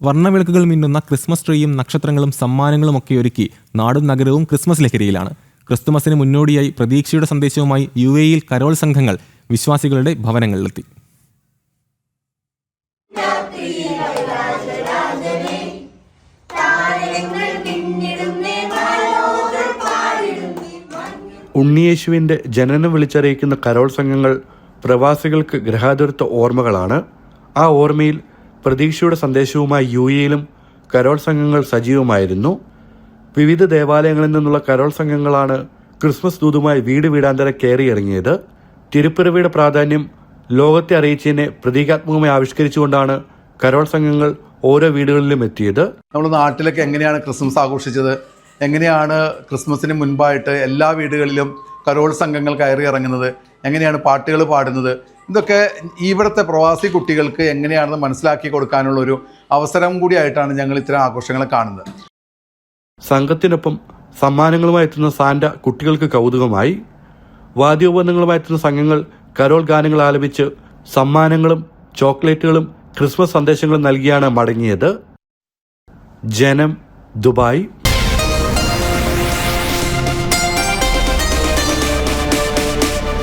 വർണ്ണവിളക്കുകൾ മിന്നുന്ന ക്രിസ്മസ് ട്രീയും നക്ഷത്രങ്ങളും സമ്മാനങ്ങളും ഒക്കെ ഒരുക്കി നാടും നഗരവും ക്രിസ്മസ് ലഹരിയിലാണ്. ക്രിസ്തുമസിന് മുന്നോടിയായി പ്രതീക്ഷയുടെ സന്ദേശവുമായി UAEയിൽ കരോൾ സംഘങ്ങൾ വിശ്വാസികളുടെ ഭവനങ്ങളിലെത്തി. ഉണ്ണിയേശുവിൻ്റെ ജനനം വിളിച്ചറിയിക്കുന്ന കരോൾ സംഘങ്ങൾ പ്രവാസികൾക്ക് ഗ്രഹാതുരത്വ ഓർമ്മകളാണ്. ആ ഓർമ്മയിൽ പ്രതീക്ഷയുടെ സന്ദേശവുമായി UAEയിലും കരോൾ സംഘങ്ങൾ സജീവമായിരുന്നു. വിവിധ ദേവാലയങ്ങളിൽ നിന്നുള്ള കരോൾ സംഘങ്ങളാണ് ക്രിസ്മസ് ദൂതുമായി വീട് വീടാന്തരം കയറിയിറങ്ങിയത്. തിരുപ്പിറവിയുടെ പ്രാധാന്യം ലോകത്തെ അറിയിച്ചതിനെ പ്രതീകാത്മകമായി ആവിഷ്കരിച്ചുകൊണ്ടാണ് കരോൾ സംഘങ്ങൾ ഓരോ വീടുകളിലും എത്തിയത്. നമ്മൾ നാട്ടിലൊക്കെ എങ്ങനെയാണ് ക്രിസ്മസ് ആഘോഷിച്ചത്, എങ്ങനെയാണ് ക്രിസ്മസിന് മുൻപായിട്ട് എല്ലാ വീടുകളിലും കരോൾ സംഘങ്ങൾ കയറി ഇറങ്ങുന്നത്, എങ്ങനെയാണ് പാട്ടുകൾ പാടുന്നത്, ഇതൊക്കെ ഇവിടുത്തെ പ്രവാസി കുട്ടികൾക്ക് എങ്ങനെയാണെന്ന് മനസ്സിലാക്കി കൊടുക്കാനുള്ളൊരു അവസരം കൂടിയായിട്ടാണ് ഞങ്ങൾ ഇത്തരം ആഘോഷങ്ങൾ കാണുന്നത്. സംഘത്തിനൊപ്പം സമ്മാനങ്ങളുമായി എത്തുന്ന സാന്റ കുട്ടികൾക്ക് കൗതുകമായി. വാദ്യോപകരണങ്ങളുമായി എത്തുന്ന സംഘങ്ങൾ കരോൾ ഗാനങ്ങൾ ആലപിച്ച് സമ്മാനങ്ങളും ചോക്ലേറ്റുകളും ക്രിസ്മസ് സന്ദേശങ്ങളും നൽകിയാണ് മടങ്ങിയത്. ജനം, ദുബായ്.